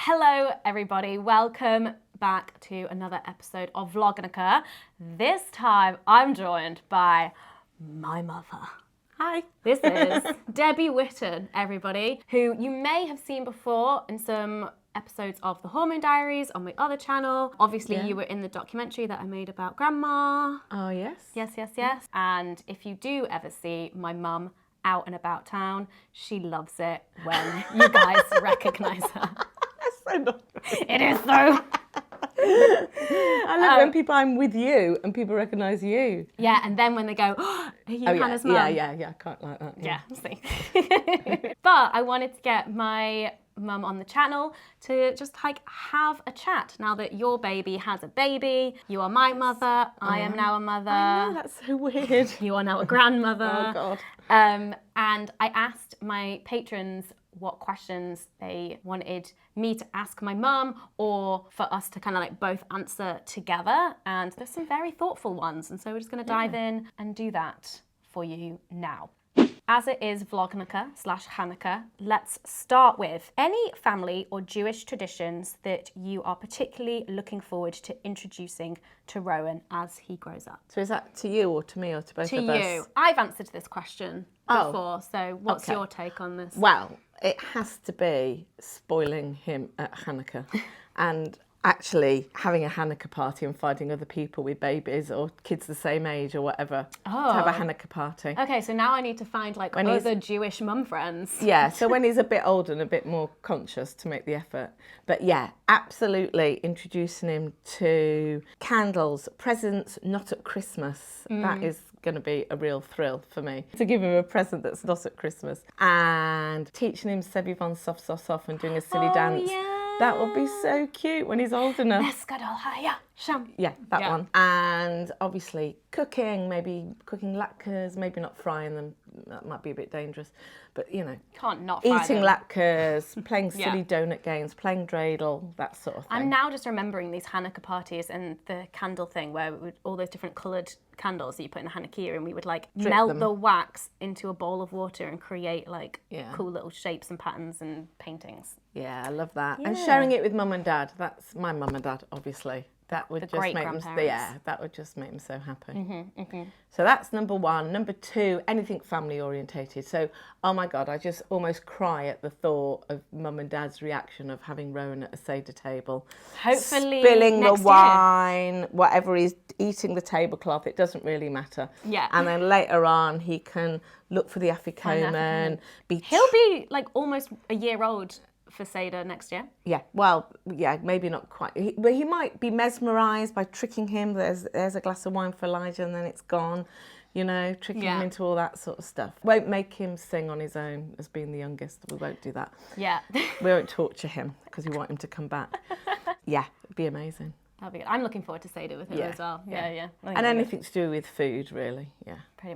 Hello everybody, welcome back to another episode of Vlognukah. This time I'm joined by my mother. Hi. This is Debbie Witton, everybody, who you may have seen before in some episodes of The Hormone Diaries on my other channel. Obviously, you were in the documentary that I made about Grandma. Oh, yes. Yes. And if you do ever see my mum out and about town, she loves it when you guys recognise her. That's so nice. It is so. I love when I'm with you and people recognise you. Yeah, and then when they go, oh, are you Hannah's mum? Yeah, I can't like that. Yeah, see. But I wanted to get my mum on the channel to just have a chat now that your baby has a baby. You are my mother. I am now a mother. I know, that's so weird. You are now a grandmother. Oh, God. And I asked my patrons what questions they wanted me to ask my mum or for us to kind of both answer together. And there's some very thoughtful ones. And so we're just going to dive in and do that for you now. As it is Vlognukah/Hanukkah, let's start with any family or Jewish traditions that you are particularly looking forward to introducing to Rowan as he grows up. So is that to you or to me or to both of us? To you. I've answered this question before, so what's your take on this? Well, it has to be spoiling him at Hanukkah and actually having a Hanukkah party and finding other people with babies or kids the same age or whatever to have a Hanukkah party. Okay, so now I need to find other Jewish mum friends. Yeah, so when he's a bit older and a bit more conscious to make the effort. But yeah, absolutely introducing him to candles, presents, not at Christmas. That is going to be a real thrill for me. To give him a present that's not at Christmas. And teaching him Sevi von Sof Sof Sof and doing a silly dance. Yeah. That would be so cute when he's old enough. Yeah, that one. And obviously maybe cooking latkes, maybe not frying them. That might be a bit dangerous. But, Can't not fry eating them. latkes, playing silly donut games, playing dreidel, that sort of thing. I'm now just remembering these Hanukkah parties and the candle thing where all those different coloured candles that you put in the Hanukkah, and we would melt them. The wax into a bowl of water and create cool little shapes and patterns and paintings. Yeah, I love that. Yeah. And sharing it with mum and dad. That's my mum and dad, obviously. That would just make them, that would just make them so happy. So that's number one. Number two, anything family orientated. So, oh my God, I just almost cry at the thought of mum and dad's reaction of having Rowan at a Seder table. Hopefully spilling next the wine, whatever he's eating the tablecloth, it doesn't really matter. Yeah. And then later on, he can look for the afikoman. He'll be almost a year old for Seder next year. Yeah, well, yeah, maybe not quite. But he might be mesmerised by tricking him. There's a glass of wine for Elijah and then it's gone. Tricking him into all that sort of stuff. Won't make him sing on his own as being the youngest. We won't do that. Yeah. We won't torture him because we want him to come back. Yeah, it'd be amazing. That'll be good. I'm looking forward to Seder with him as well. Yeah. And anything to do with food, really. Yeah. Pretty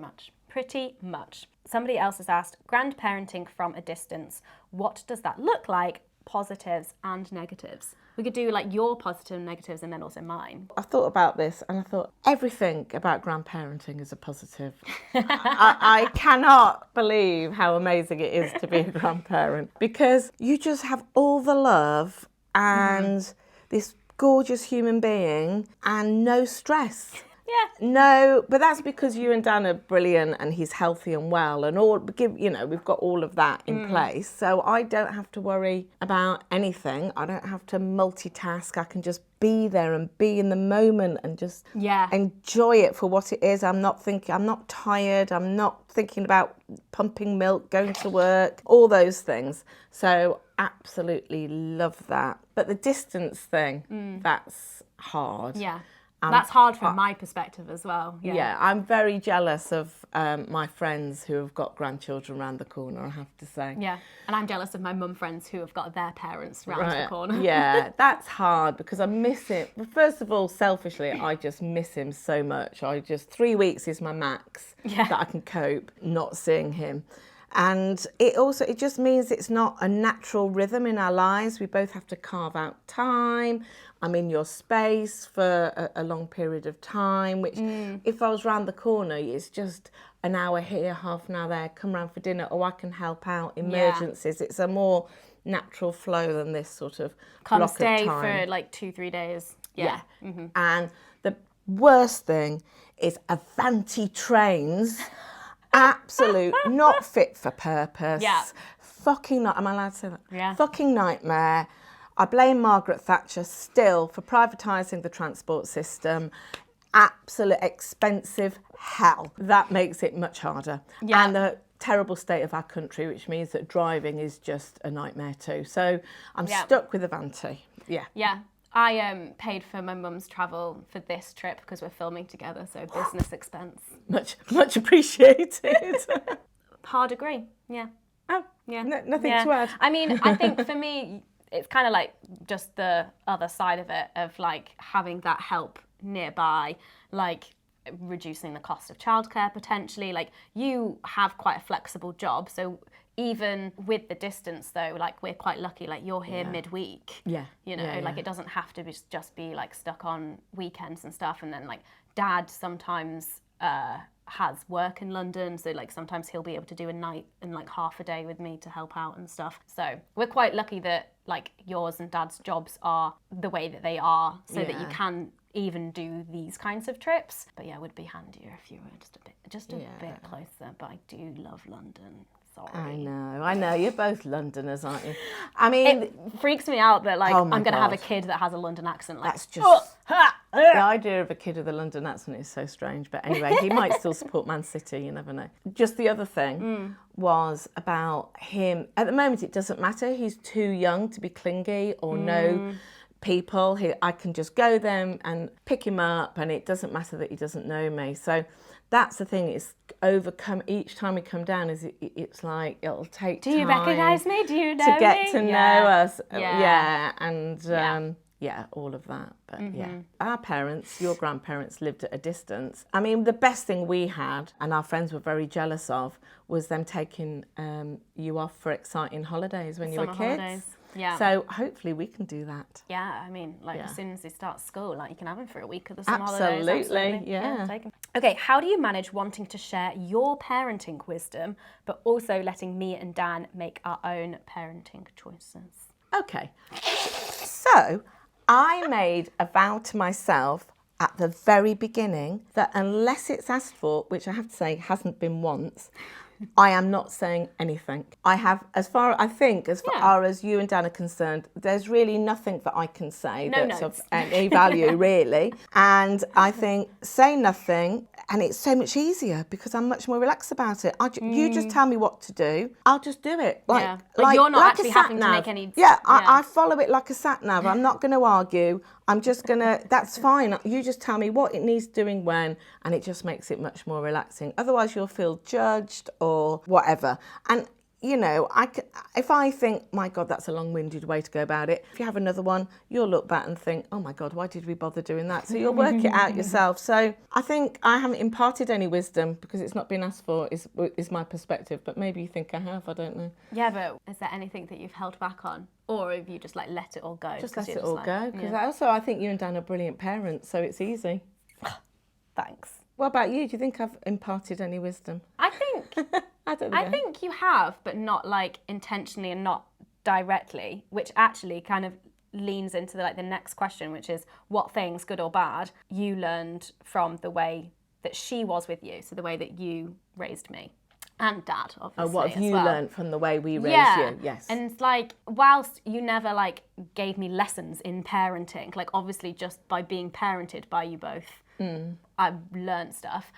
much. Somebody else has asked, grandparenting from a distance, what does that look like? Positives and negatives. We could do your positive and negatives and then also mine. I thought about this and I thought everything about grandparenting is a positive. I cannot believe how amazing it is to be a grandparent because you just have all the love and this gorgeous human being and no stress. Yeah. No, but that's because you and Dan are brilliant and he's healthy and well and we've got all of that in place. So I don't have to worry about anything. I don't have to multitask. I can just be there and be in the moment and just enjoy it for what it is. I'm not tired. I'm not thinking about pumping milk, going to work, all those things. So absolutely love that. But the distance thing, that's hard. Yeah. That's hard from my perspective as well. Yeah, I'm very jealous of my friends who have got grandchildren around the corner, I have to say. Yeah, and I'm jealous of my mum friends who have got their parents round the corner. Yeah, that's hard because I miss him. First of all, selfishly, I just miss him so much. 3 weeks is my max that I can cope not seeing him. And it just means it's not a natural rhythm in our lives. We both have to carve out time. I'm in your space for a long period of time, which if I was round the corner, it's just an hour here, half an hour there, come round for dinner, or I can help out, emergencies. It's a more natural flow than this sort of Come block stay of time. for like 2-3 days. Yeah. Mm-hmm. And the worst thing is Avanti trains. Absolute, not fit for purpose. Yeah. Fucking am I allowed to say that? Yeah. Fucking nightmare. I blame Margaret Thatcher still for privatising the transport system. Absolute expensive hell. That makes it much harder. Yeah. And the terrible state of our country, which means that driving is just a nightmare too. So I'm stuck with Avanti. Yeah. Yeah. I paid for my mum's travel for this trip because we're filming together, so business expense. Much appreciated. Hard agree. Yeah. Oh, Yeah. Nothing to add. I mean, I think for me, it's kind of like just the other side of it, of like having that help nearby, like reducing the cost of childcare potentially. Like, you have quite a flexible job, so even with the distance though, like, we're quite lucky, like you're here midweek. Yeah. You know, Yeah, like it doesn't have to just be like stuck on weekends and stuff. And then like Dad sometimes has work in London, so like sometimes he'll be able to do a night and like half a day with me to help out and stuff. So we're quite lucky that like yours and Dad's jobs are the way that they are, so that you can even do these kinds of trips. But yeah, it would be handier if you were just a bit closer. But I do love London. Sorry. I know. You're both Londoners, aren't you? I mean, It freaks me out that like I'm going to have a God. kid that has a London accent. Like, that's just the idea of a kid with a London accent is so strange. But anyway, he might still support Man City. You never know. Just the other thing was about him. At the moment, it doesn't matter. He's too young to be clingy or know people. I can just go there and pick him up, and it doesn't matter that he doesn't know me. So that's the thing. It's overcome each time we come down. It's like it'll take time. Do you recognise me? Do you know to get me? to know us? And all of that. But our parents, your grandparents, lived at a distance. I mean, the best thing we had, and our friends were very jealous of, was them taking you off for exciting holidays when you were kids. Holidays. Yeah. So hopefully we can do that. Yeah, I mean, like as soon as they start school, like you can have them for a week of the summer holidays. Absolutely, yeah. Take 'em. Okay, how do you manage wanting to share your parenting wisdom, but also letting me and Dan make our own parenting choices? Okay. So I made a vow to myself at the very beginning that unless it's asked for, which I have to say hasn't been once, I am not saying anything. I have, as far as you and Dan are concerned, there's really nothing that I can say that's of any value, really. And I think say nothing, and it's so much easier because I'm much more relaxed about it. You just tell me what to do, I'll just do it. Like you're not actually having to make any... I follow it like a sat-nav. I'm not going to argue. I'm just going to, that's fine. You just tell me what it needs doing when, and it just makes it much more relaxing. Otherwise, you'll feel judged or whatever. And, you know, if I think, my God, that's a long-winded way to go about it, if you have another one, you'll look back and think, oh, my God, why did we bother doing that? So you'll work it out yourself. So I think I haven't imparted any wisdom because it's not been asked for, is my perspective. But maybe you think I have, I don't know. Yeah, but is there anything that you've held back on? Or have you just like let it all go? Just let it all go. Because also I think you and Dan are brilliant parents, so it's easy. Thanks. What about you? Do you think I've imparted any wisdom? I think I don't know. I think you have, but not like intentionally and not directly, which actually kind of leans into the next question, which is what things, good or bad, you learned from the way that she was with you, so the way that you raised me. And Dad, obviously. Oh, what have you learned from the way we raised you? Yes. And like, whilst you never like gave me lessons in parenting, like obviously just by being parented by you both, I've learned stuff.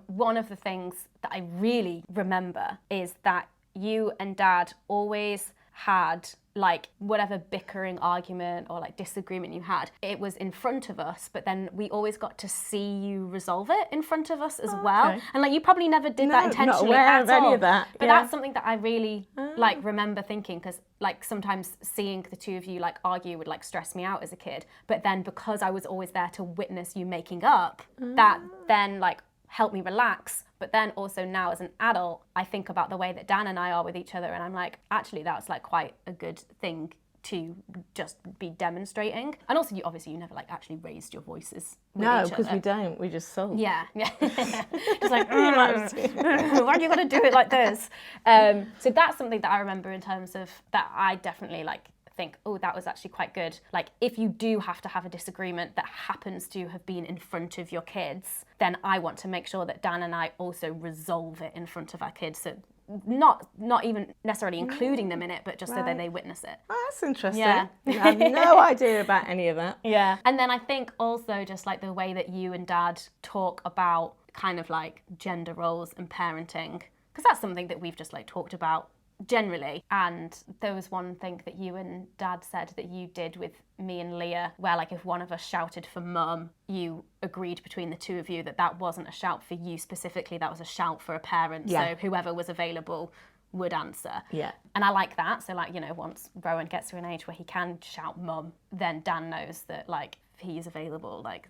One of the things that I really remember is that you and Dad always had like whatever bickering argument or like disagreement you had, it was in front of us, but then we always got to see you resolve it in front of us as well. Okay. And like you probably never did that intentionally not aware of any of that. But that's something that I really like remember thinking, because like sometimes seeing the two of you like argue would like stress me out as a kid, but then because I was always there to witness you making up, that then like helped me relax. But then also now as an adult, I think about the way that Dan and I are with each other, and I'm like, actually that's like quite a good thing to just be demonstrating. And also, you never like actually raised your voices with No, each because other. we don't. We just sulk. Yeah. Just like, why do you got to do it like this? So that's something that I remember in terms of that I definitely like think, oh, that was actually quite good. Like, if you do have to have a disagreement that happens to have been in front of your kids, then I want to make sure that Dan and I also resolve it in front of our kids. So not even necessarily including them in it, but just so that they witness it. Oh, that's interesting. Yeah. I have no idea about any of that. Yeah. And then I think also just like the way that you and Dad talk about kind of like gender roles and parenting, because that's something that we've just like talked about generally. And there was one thing that you and Dad said that you did with me and Leah, where like if one of us shouted for mum, you agreed between the two of you that that wasn't a shout for you specifically, that was a shout for a parent. Yeah. So whoever was available would answer. Yeah. And I like that. So like, you know, once Rowan gets to an age where he can shout mum, then Dan knows that like if he's available, like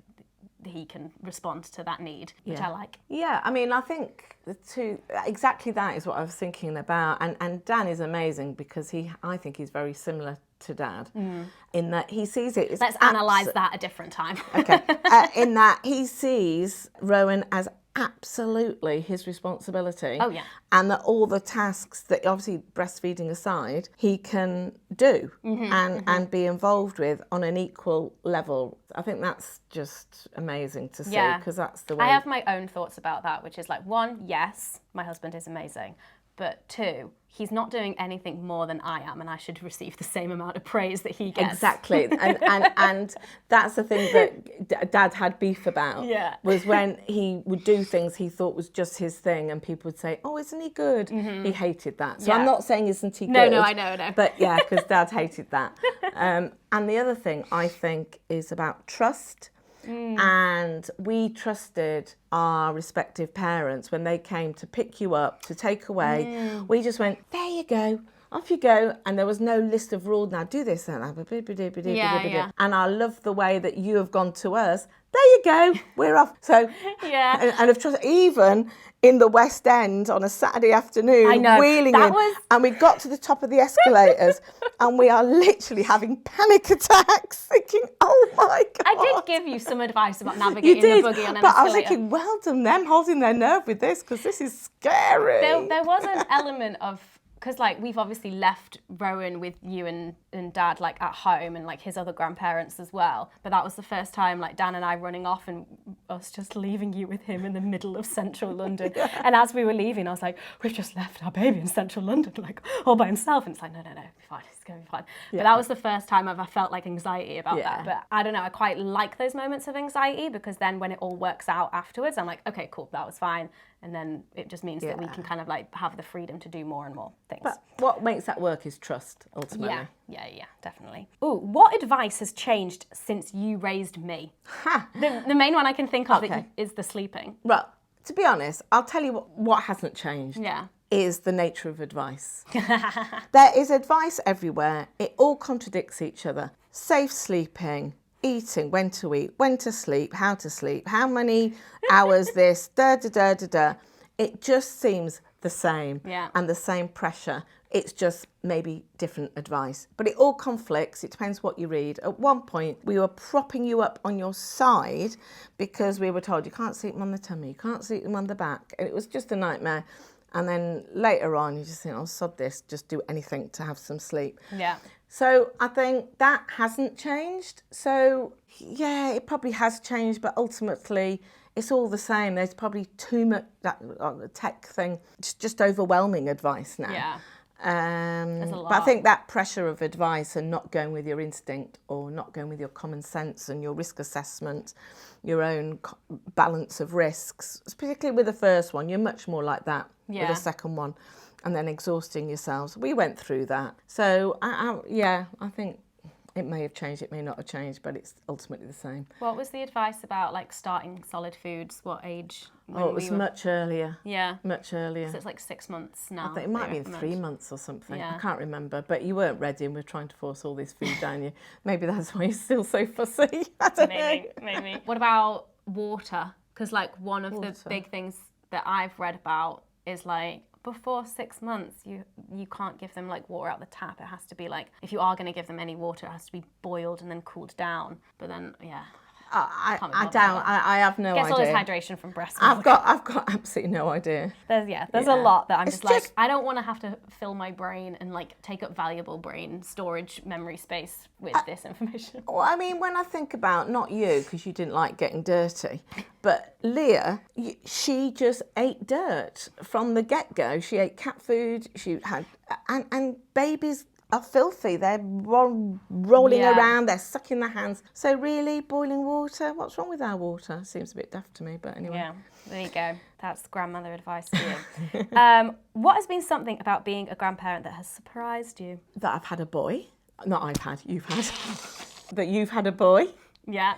he can respond to that need, which I like. Yeah, I mean, I think exactly that is what I was thinking about. And Dan is amazing because I think he's very similar to Dad in that he sees it as... Let's analyse that a different time. Okay. In that he sees Rowan as absolutely his responsibility. Oh, yeah. And that all the tasks that, obviously breastfeeding aside, he can do and be involved with on an equal level. I think that's just amazing to see because that's the way... I have my own thoughts about that, which is like, one, yes, my husband is amazing. But two, he's not doing anything more than I am, and I should receive the same amount of praise that he gets. Exactly. And that's the thing that Dad had beef about. Yeah. Was when he would do things he thought was just his thing, and people would say, oh, isn't he good? He hated that. So I'm not saying isn't he good. No, I know. But yeah, because Dad hated that. And the other thing I think is about trust. And we trusted our respective parents when they came to pick you up, to take away. We just went, there you go, off you go. And there was no list of rules. Now do this and that. Yeah. And I love the way that you have gone to us. There you go, we're off. So and of trust, even in the West End on a Saturday afternoon, I know. wheeling That in, was... and we got to the top of the escalators, and we are literally having panic attacks, thinking, "Oh my God!" I did give you some advice about navigating the buggy on an but escalator. I was thinking, well done them holding their nerve with this, because this is scary. There was an element of, because like we've obviously left Rowan with you and Dad like at home, and like his other grandparents as well, but that was the first time like Dan and I running off and us just leaving you with him in the middle of central London. And as we were leaving, I was like, we've just left our baby in central London like all by himself, and it's like no, fine, it's gonna be fine. But that was the first time I've felt like anxiety about that. But I don't know, I quite like those moments of anxiety, because then when it all works out afterwards, I'm like, okay, cool, that was fine. And then it just means that we can kind of like have the freedom to do more and more things. But what makes that work is trust, ultimately. Yeah, definitely. Ooh, what advice has changed since you raised me? The main one I can think of is the sleeping. Well, to be honest, I'll tell you what hasn't changed. Yeah. Is the nature of advice. There is advice everywhere. It all contradicts each other. Safe sleeping, eating, when to eat, when to sleep, how many hours this, It just seems the same and the same pressure. It's just maybe different advice. But it all conflicts. It depends what you read. At one point, we were propping you up on your side because we were told you can't sleep them on the tummy, you can't sleep them on the back. And it was just a nightmare. And then later on, you just think, oh, sod this, just do anything to have some sleep. Yeah. So I think that hasn't changed. So, yeah, it probably has changed, but ultimately it's all the same. There's probably too much, that tech thing, it's just overwhelming advice now. Yeah. There's a lot. But I think that pressure of advice and not going with your instinct or not going with your common sense and your risk assessment, your own balance of risks, particularly with the first one, you're much more like that with the second one, and then exhausting yourselves. We went through that. So, I think it may have changed, it may not have changed, but it's ultimately the same. What was the advice about like starting solid foods? What age? Oh, it was much earlier. Yeah. Much earlier. So it's like 6 months now. I think it might have been 3 months or something. I can't remember. But you weren't ready and we're trying to force all this food down you. Maybe that's why you're still so fussy. I don't know. Maybe. What about water? Because like one of the big things that I've read about is like before 6 months, you can't give them like water out the tap. It has to be like, if you are going to give them any water, it has to be boiled and then cooled down. But then, yeah. I have no Gets idea. all this hydration from breast milk. I've got absolutely no idea. There's a lot that I'm just like, I don't want to have to fill my brain and like take up valuable brain storage memory space with this information. Well, I mean, when I think about, not you, because you didn't like getting dirty, but Leah, she just ate dirt from the get-go. She ate cat food, she had, and babies are filthy. They're rolling around, they're sucking their hands. So really, boiling water, what's wrong with our water? Seems a bit daft to me, but anyway. Yeah, there you go. That's grandmother advice for you. What has been something about being a grandparent that has surprised you? That I've had a boy. Not I've had, you've had. That you've had a boy. Yeah.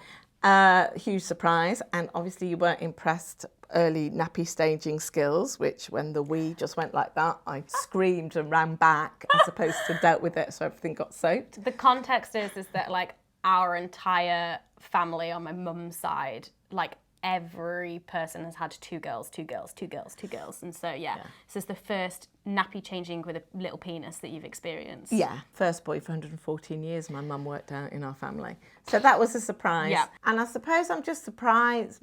Huge surprise. And obviously you weren't impressed early nappy staging skills, which when the wee just went like that, I screamed and ran back as opposed to dealt with it so everything got soaked. The context is that like our entire family on my mum's side, like every person has had two girls. And so, this is the first nappy changing with a little penis that you've experienced. Yeah, first boy for 114 years my mum worked out in our family. So that was a surprise. Yeah. And I suppose I'm just surprised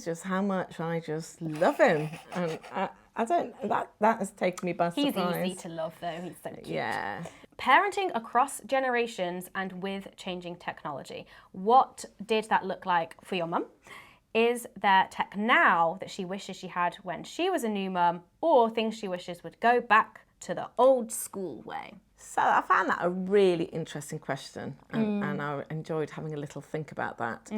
just how much I just love him. And I don't, that has taken me by surprise. He's easy to love though, he's so cute. Yeah. Parenting across generations and with changing technology. What did that look like for your mum? Is there tech now that she wishes she had when she was a new mum, or things she wishes would go back to the old school way? So I found that a really interesting question, and I enjoyed having a little think about that.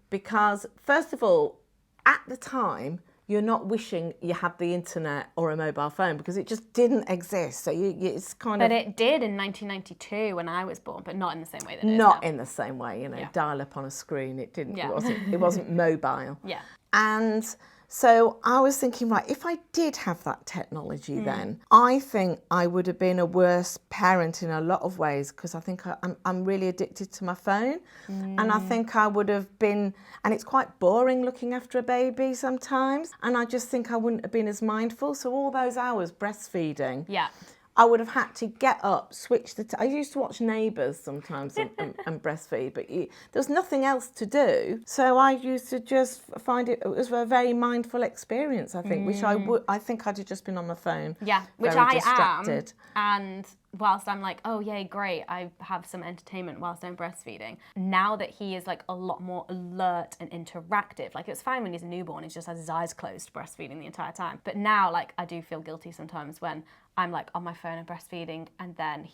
Because first of all, at the time, you're not wishing you had the internet or a mobile phone because it just didn't exist. So it's kind of... But it did in 1992 when I was born, but not in the same way that it is Not now. in the same way, you know, Yeah. dial up on a screen. It didn't. Yeah. It wasn't mobile. Yeah. And so I was thinking, right, if I did have that technology then, I think I would have been a worse parent in a lot of ways because I think I'm really addicted to my phone. And I think I would have been, and it's quite boring looking after a baby sometimes. And I just think I wouldn't have been as mindful. So all those hours breastfeeding. Yeah. I would have had to get up, switch I used to watch Neighbours sometimes and breastfeed, but there was nothing else to do. So I used to just find it was a very mindful experience, I think, which I think I'd have just been on my phone. Yeah, which very I distracted. am. And whilst I'm like, oh yay, great, I have some entertainment whilst I'm breastfeeding. Now that he is like a lot more alert and interactive, like it's fine when he's a newborn, he just has his eyes closed breastfeeding the entire time. But now like I do feel guilty sometimes when I'm like on my phone and breastfeeding and then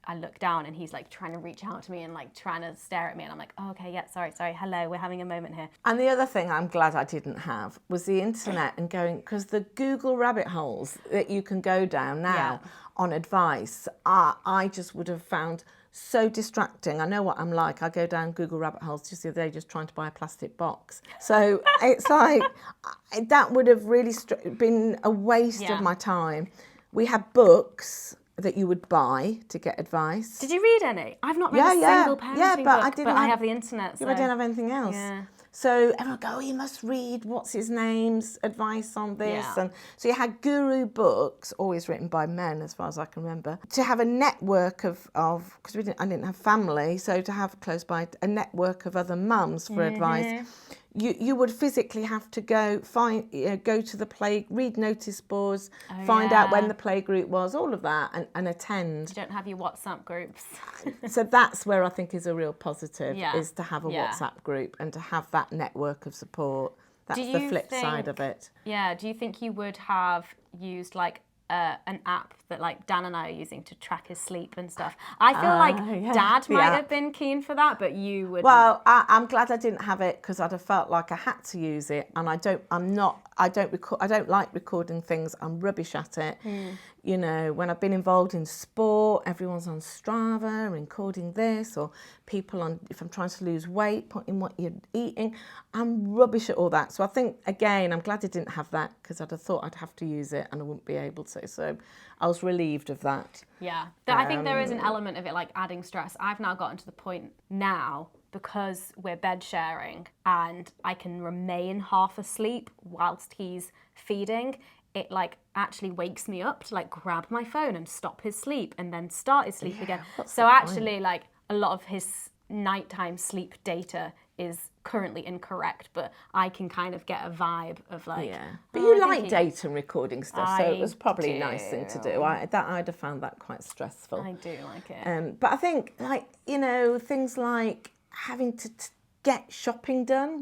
I look down and he's like trying to reach out to me and like trying to stare at me and I'm like, oh, okay, yeah, sorry, hello, we're having a moment here. And the other thing I'm glad I didn't have was the internet and going, because the Google rabbit holes that you can go down now on advice, I just would have found so distracting. I know what I'm like. I go down Google rabbit holes just the other day just trying to buy a plastic box. So it's like, that would have really been a waste of my time. We had books that you would buy to get advice. Did you read any? I've not read a single parenting book, but I have the internet. So. I didn't have anything else. Yeah. So everyone would go, oh, you must read what's his name's advice on this. Yeah. And so you had guru books, always written by men as far as I can remember, to have a network of because I didn't have family, so to have close by a network of other mums for advice. You would physically have to go go to the read notice boards, find out when the play group was, all of that, and attend. You don't have your WhatsApp groups. So that's where I think is a real positive, Yeah. is to have a WhatsApp group and to have that network of support. That's the flip side of it. Yeah, do you think you would have used like an app that like Dan and I are using to track his sleep and stuff? I feel like Dad might have been keen for that, but you would. Well, I'm glad I didn't have it because I'd have felt like I had to use it, and I don't like recording things. I'm rubbish at it. You know, when I've been involved in sport, everyone's on Strava recording this, or people on, if I'm trying to lose weight, putting what you're eating. I'm rubbish at all that. So I think, again, I'm glad I didn't have that because I'd have thought I'd have to use it and I wouldn't be able to. So I was relieved of that. Yeah. I think there is an element of it like adding stress. I've now gotten to the point now, because we're bed sharing and I can remain half asleep whilst he's feeding, it like actually wakes me up to like grab my phone and stop his sleep and then start his sleep again. So actually like a lot of his nighttime sleep data is currently incorrect, but I can kind of get a vibe of like... Yeah. But you like data and recording stuff, so it was probably a do. nice thing to do. I'd have found that quite stressful. I do like it. But I think, like, you know, things like having to get shopping done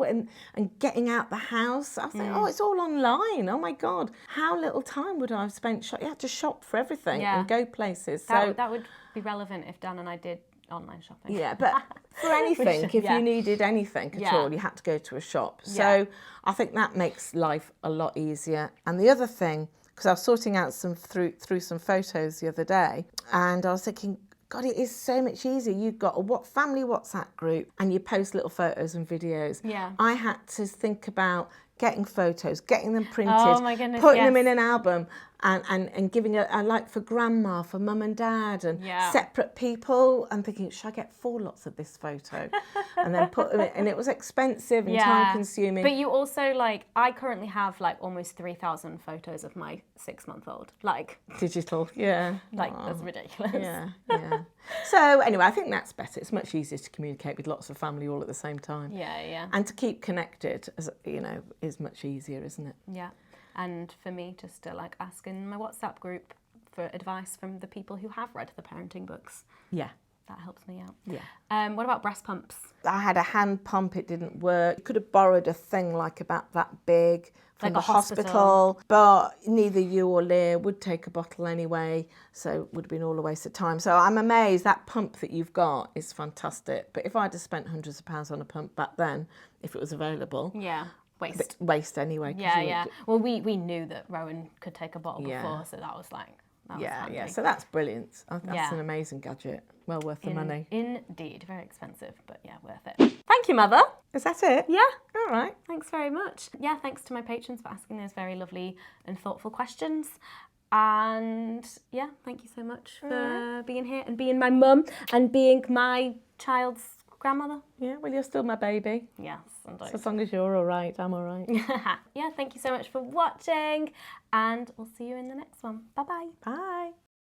and getting out the house. I think, oh, it's all online. Oh my God, how little time would I have spent? You had to shop for everything and go places. That would be relevant if Dan and I did online shopping. Yeah, but for anything, if you needed anything at all, you had to go to a shop. So I think that makes life a lot easier. And the other thing, because I was sorting out through some photos the other day, and I was thinking, God, it is so much easier. You've got a family WhatsApp group and you post little photos and videos. Yeah. I had to think about getting photos, getting them printed, oh my goodness, putting them in an album and giving a like for grandma, for mum and dad and separate people, and thinking, should I get 4 lots of this photo? And then put them in, and it was expensive and time consuming. But you also like, I currently have like almost 3,000 photos of my 6-month-old. Like digital, yeah. Like that's ridiculous. Yeah. So anyway, I think that's better. It's much easier to communicate with lots of family all at the same time. Yeah. And to keep connected, as you know, is much easier, isn't it? Yeah. And for me, just to like ask in my WhatsApp group for advice from the people who have read the parenting books. Yeah. That helps me out. Yeah. What about breast pumps? I had a hand pump, it didn't work. You could have borrowed a thing like about that big from Like the a hospital. But neither you or Leah would take a bottle anyway, so it would have been all a waste of time. So I'm amazed that pump that you've got is fantastic. But if I'd have spent hundreds of pounds on a pump back then, if it was available... Yeah. Waste anyway. Yeah. Well, we knew that Rowan could take a bottle before, so that was like... Yeah. So that's brilliant. That's an amazing gadget. Well worth the money. Indeed. Very expensive, but yeah, worth it. Thank you, Mother. Is that it? Yeah. All right. Thanks very much. Yeah, thanks to my patrons for asking those very lovely and thoughtful questions. And yeah, thank you so much for being here and being my mum and being my child's grandmother. Yeah, well, you're still my baby. Yes, indeed. So as long as you're all right, I'm all right. Yeah, thank you so much for watching, and we'll see you in the next one. Bye-bye. Bye.